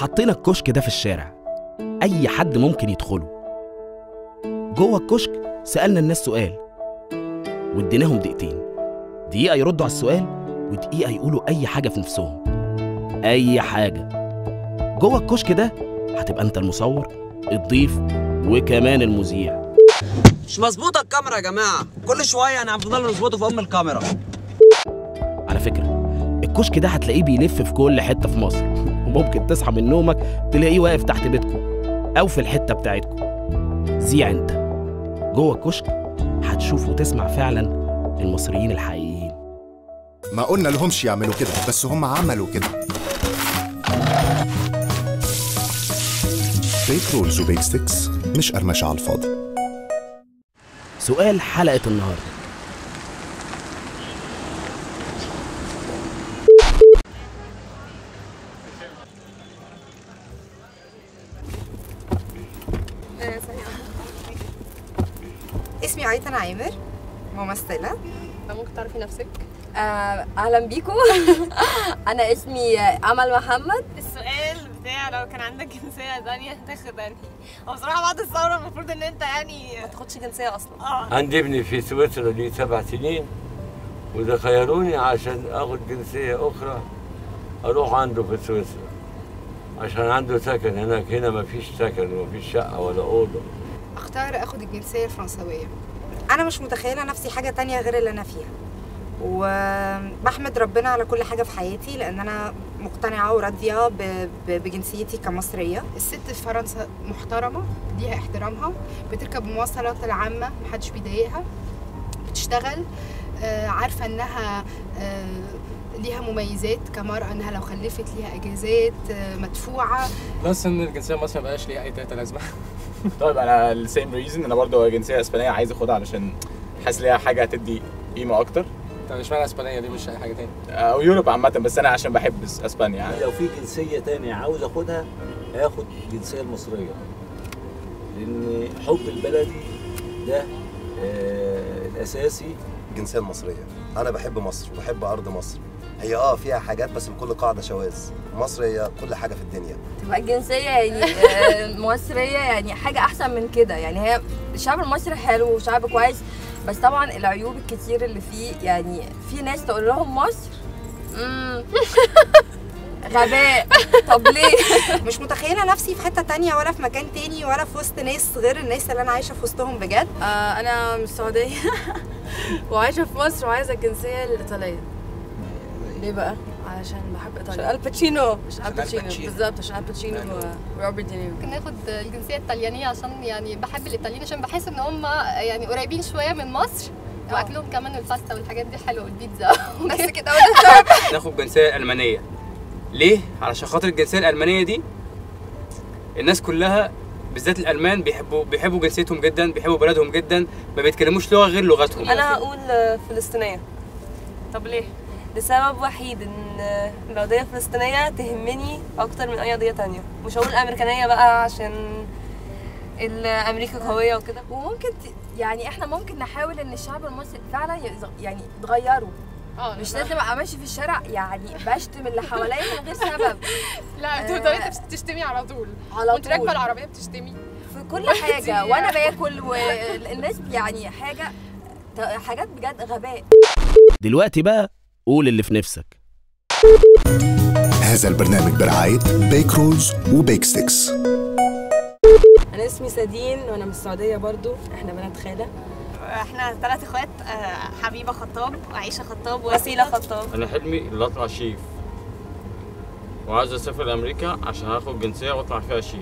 حطينا الكشك ده في الشارع، أي حد ممكن يدخله. جوه الكشك سألنا الناس سؤال واديناهم دقيقتين، دقيقة يردوا على السؤال ودقيقة يقولوا أي حاجة في نفسهم، أي حاجة. جوه الكشك ده هتبقى أنت المصور، الضيف، وكمان المذيع. مش مظبوطة الكاميرا يا جماعة، كل شوية هنفضل نظبطه في الكاميرا. على فكرة الكشك ده هتلاقيه بيلف في كل حتة في مصر، وممكن تصحى من نومك تلاقيه واقف تحت بيتكم أو في الحتة بتاعتكم. زيع أنت جوه الكشك، هتشوف وتسمع فعلا المصريين الحقيقيين. ما قلنا لهمش يعملوا كده، بس هم عملوا كده. بيك رولز وبيك ستيكس مش قرمشة على الفاضي. سؤال حلقة النهاردة: اسمي عيتن عامر، ممثلة. ممكن تعرفي نفسك؟ اهلا بيكم. انا اسمي امل محمد. السؤال بتاع لو كان عندك جنسيه ثانيه هتاخد انهي؟ هو بصراحه بعد الثوره المفروض ان انت يعني ما تاخدش جنسيه اصلا. عندي ابني في سويسرا ليه 7 سنين، وده خيروني عشان اخد جنسيه اخرى اروح عنده في سويسرا عشان عنده سكن هناك. هنا مفيش سكن ومفيش شقه ولا اوضه. اختار اخد الجنسية الفرنسوية. انا مش متخيلة نفسي حاجة تانية غير اللي انا فيها، وبحمد ربنا على كل حاجة في حياتي لان انا مقتنعة وراضية بجنسيتي كمصرية. الست في فرنسا محترمة، ليها احترامها، بتركب المواصلات العامة محدش بيضايقها، بتشتغل، عارفة انها ليها مميزات كمرأة، انها لو خلفت ليها اجازات مدفوعة. بس ان الجنسية المصرية مبقاش ليها اي تلاتة لازمة. طيب انا السيم ريزن، انا برضه جنسية اسبانية عايز اخدها علشان حاسس ليها حاجة هتدي قيمة اكتر. طب اشمعنى اسبانية دي مش اي حاجة تاني؟ او يوروب عامة، بس انا عشان بحب اسبانيا يعني. لو في جنسية تانية عاوز اخدها هاخد الجنسية المصرية، لان حب البلدي ده الاساسي. الجنسية المصرية، انا بحب مصر وبحب ارض مصر. هي فيها حاجات بس لكل قاعدة شواذ. مصر هي كل حاجة في الدنيا. تبقى الجنسيه يعني مصريه، يعني حاجه احسن من كده. يعني هي الشعب المصري حلو وشعب كويس، بس طبعا العيوب الكتير اللي فيه. يعني في ناس تقول لهم مصر غباء. طب ليه؟ مش متخيلة نفسي في حتة تانية ولا في مكان تاني ولا في وسط ناس غير الناس اللي انا عايشة في وسطهم بجد. انا من السعودية وعايشة في مصر وعايزة الجنسية الإيطالية. ليه بقى؟ علشان بحب إيطاليا. عشان الباتشينو. عشان الباتشينو بالظبط، عشان الباتشينو وروبرت دينيرو. ممكن ناخد الجنسيه الطليانيه عشان يعني بحب الايطاليين، عشان بحس ان هم يعني قريبين شويه من مصر، واكلهم كمان الباستا والحاجات دي حلوه والبيتزا بس كده. ناخد الجنسيه الالمانيه. ليه؟ علشان خاطر الجنسيه الالمانيه دي الناس كلها بالذات الالمان بيحبوا جنسيتهم جدا، بيحبوا بلدهم جدا، ما بيتكلموش لغه غير لغتهم. انا هقول فلسطينيه. طب ليه؟ لسبب وحيد، ان القضيه الفلسطينيه تهمني اكتر من اي قضيه تانية. مش هقول امريكانيه بقى عشان الامريكا قويه وكده. وممكن يعني احنا ممكن نحاول ان الشعب المصري فعلا يعني يتغيروا. مش لازم ابقى ماشي في الشارع يعني بشتم اللي حواليا من غير سبب. لا بتفضلي بتشتمي على طول، وانت راكبه العربيه بتشتمي في كل حاجه وانا باكل، والناس يعني حاجات بجد غباء. دلوقتي بقى قول اللي في نفسك. هذا البرنامج برعاية بيك رولز وبيك ستيكس. انا اسمي سدين وانا من السعوديه برضو، احنا بنات خاله. احنا 3 اخوات، حبيبه خطاب وعيشه خطاب ووسيله خطاب. انا حلمي اللي اطلع شيف، وعايز اسافر امريكا عشان هاخد جنسيه واطلع فيها شيف.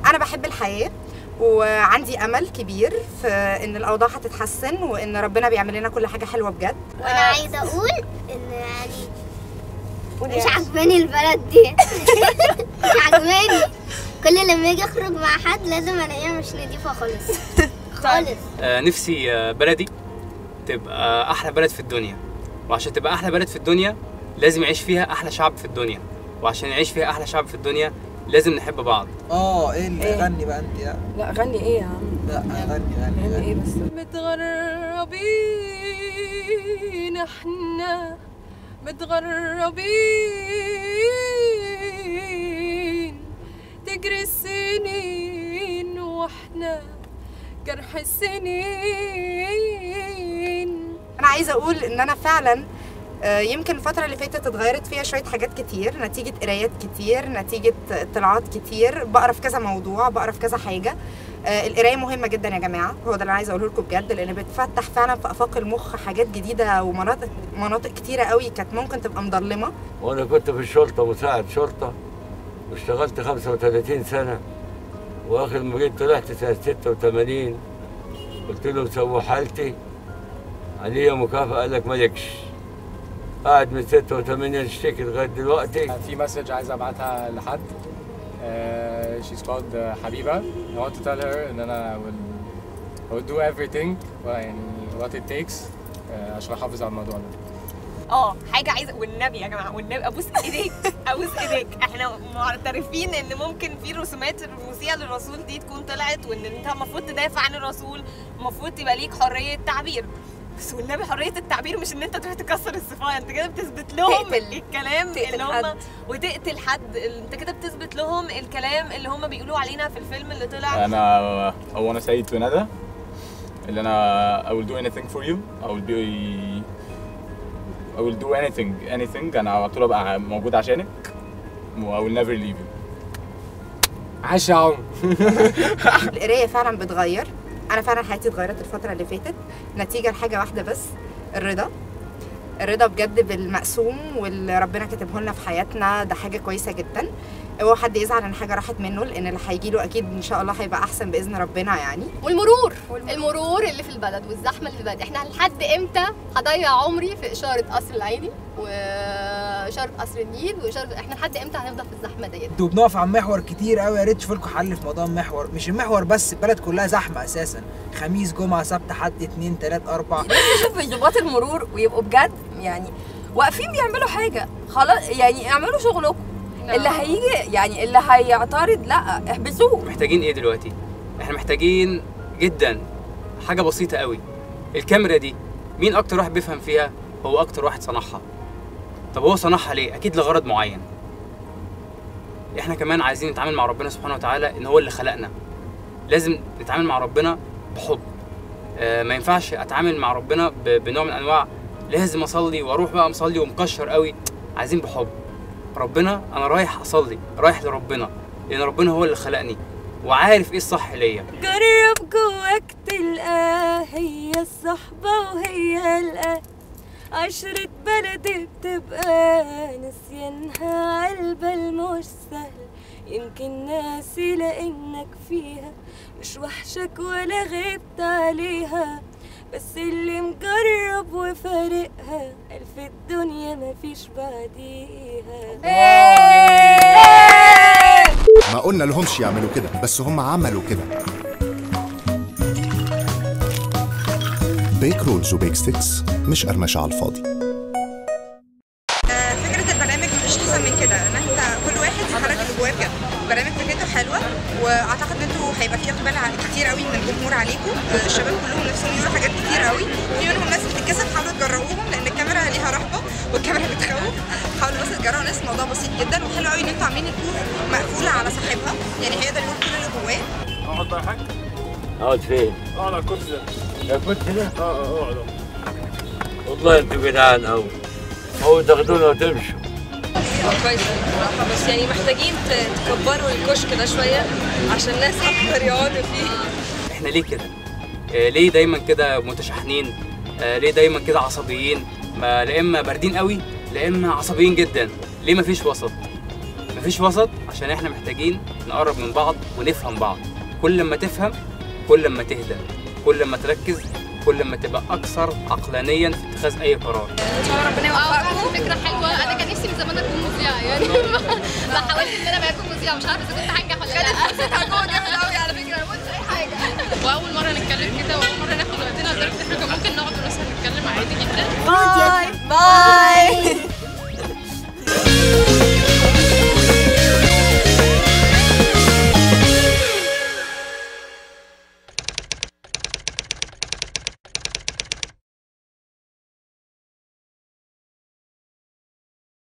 انا بحب الحياه وعندي امل كبير في ان الاوضاع هتتحسن وان ربنا بيعمل لنا كل حاجه حلوه بجد. وانا عايزه اقول ان يعني مش عجباني البلد دي. مش عجباني، كل لما اجي اخرج مع حد لازم الاقيها مش نضيفه خالص خالص. نفسي بلدي تبقى احلى بلد في الدنيا، وعشان تبقى احلى بلد في الدنيا لازم يعيش فيها احلى شعب في الدنيا، وعشان يعيش فيها احلى شعب في الدنيا لازم نحب بعض. ايه اللي غني بقى انت يا؟ لا غني ايه يا عم؟ لا غني ايه بس؟ متغربين احنا متغربين جرح السنين. انا عايزه اقول ان انا فعلا يمكن الفترة اللي فاتت اتغيرت فيها شوية حاجات كتير نتيجة قرايات كتير، نتيجة اطلاعات كتير، بقرا في كذا موضوع، بقرا في كذا حاجة. القراية مهمة جدا يا جماعة، هو ده اللي انا عايزة اقوله لكم بجد، لان بتفتح فعلا في افاق المخ حاجات جديدة ومناطق كتيرة قوي كانت ممكن تبقى مظلمة. وانا كنت في الشرطة مساعد شرطة واشتغلت 35 سنة، واخر ما جيت طلعت سنة 86 قلت له سووا حالتي عليا مكافأة، قال لك مالكش. قاعد من 86 اشتكي لغايه دلوقتي. في مسج عايز ابعتها لحد. she's called حبيبة. I want to tell her ان انا will do everything يعني what it takes عشان احافظ على الموضوع ده. حاجه عايزه، والنبي يا جماعه والنبي ابوس ايديك ابوس ايديك، احنا معترفين ان ممكن في رسومات المسيئه للرسول دي تكون طلعت، وان انت المفروض تدافع عن الرسول، المفروض تبقى ليك حريه تعبير، بس والنبي حريه التعبير مش ان انت تروح تكسر الصفايه، انت كده بتثبت لهم الكلام اللي هم وتقتل حد، انت كده بتثبت لهم الكلام اللي هم بيقولوا علينا في الفيلم اللي طلع. انا وانا سعيد في ندى اللي انا I will do anything for you. I will do anything انا على طول ابقى موجود عشانك I will never leave you. عاش يا عم. القرايه فعلا بتغير، انا فعلا حياتي اتغيرت الفتره اللي فاتت نتيجه لحاجه واحده بس، الرضا بجد بالمقسوم واللي ربنا كاتبه لنا في حياتنا، ده حاجه كويسه جدا. اوعى حد يزعل ان حاجه راحت منه، لان اللي هيجي له اكيد ان شاء الله هيبقى احسن باذن ربنا يعني. المرور اللي في البلد والزحمه اللي في البلد، احنا لحد امتى هضيع عمري في اشاره قصر العيني واشاره قصر النيل احنا لحد امتى هنفضل في الزحمه ديت؟ انتوا بنقف على محور كتير قوي، يا ريت تشوفوا لكم حل في موضوع المحور، مش المحور بس، البلد كلها زحمه اساسا، خميس جمعه سبت حد 2 3 4. شوف ضباط المرور ويبقوا بجد يعني واقفين بيعملوا حاجه، خلاص يعني اعملوا شغلكم. اللي هيجي يعني اللي هيعترض لا احبسوه. محتاجين ايه دلوقتي؟ احنا محتاجين جدا حاجه بسيطه قوي. الكاميرا دي مين اكتر واحد بيفهم فيها؟ هو اكتر واحد صنعها. طب هو صنعها ليه؟ اكيد لغرض معين. احنا كمان عايزين نتعامل مع ربنا سبحانه وتعالى ان هو اللي خلقنا. لازم نتعامل مع ربنا بحب. ما ينفعش اتعامل مع ربنا بنوع من انواع لازم اصلي واروح بقى مصلي ومكشر قوي. عايزين بحب. ربنا انا رايح اصلي، رايح لربنا، لان ربنا هو اللي خلقني وعارف ايه الصح ليا. جرب جواك تلقاه، هي الصحبه وهي الأهل، عشرة بلدي بتبقى نسيانها عالبال مش سهل، يمكن ناسي لانك فيها مش وحشك ولا غبت عليها، بس اللي مجرب وفارقها قال في الدنيا مفيش بعديها. ما قلنا لهمش يعملوا كده بس هم عملوا كده. بيك رولز وبيك ستيكس مش قرمشة على الفاضي. فكرة البرنامج مفيش أحسن من كده، إن أنت كل واحد يخرج اللي جواه بجد. البرنامج فكرته حلوة، وأعتقد إن أنتوا هيبقى فيه إقبال كتير قوي من الجمهور عليكم. الشباب كلهم نفسهم يقولوا حاجات كتير قوي، في منهم ناس بتتكسف، حاولوا تجربوهم لأن الكاميرا ليها رهبة والكاميرا بتخوف. حاولوا بس تجربوا ناس، الموضوع بسيط جدا وحلو قوي إن أنتوا عاملين الكور مقفولة على صاحبها، يعني هي ده الكور كل اللي جواه. اقعد بقى يا حاج. اقعد فين؟ اقعد على الكرسي ده. الكرسي ده؟ اقعد. والله انتوا جدعان قوي. هو تاخدونا وتمشوا. كويس بصراحه، بس يعني محتاجين تكبروا الكشك ده شويه عشان الناس اكتر يقعدوا فيه. احنا ليه كده؟ ليه دايما كده متشحنين؟ ليه دايما كده عصبيين؟ لا اما باردين قوي لا اما عصبيين جدا. ليه مفيش وسط؟ مفيش وسط عشان احنا محتاجين نقرب من بعض ونفهم بعض. كل ما تفهم كل ما تهدى، كل ما تركز كل ما تبقى اكثر عقلانيا في اتخاذ اي قرار. ربنا يوفقكم. فكره حلوه، انا كان نفسي من زمان اكون مذيعه يعني. حاولت ان انا اكون مذيعه، مش عارفه اذا كنت هنجح ولا لا. كانت فرصتها جوه جامد قوي على فكره، ما قلتش اي حاجه. واول مره نتكلم كده واول مره ناخد وقتنا لدرجه ان احنا كان ممكن نقعد مثلا نتكلم عادي جدا. باي باي.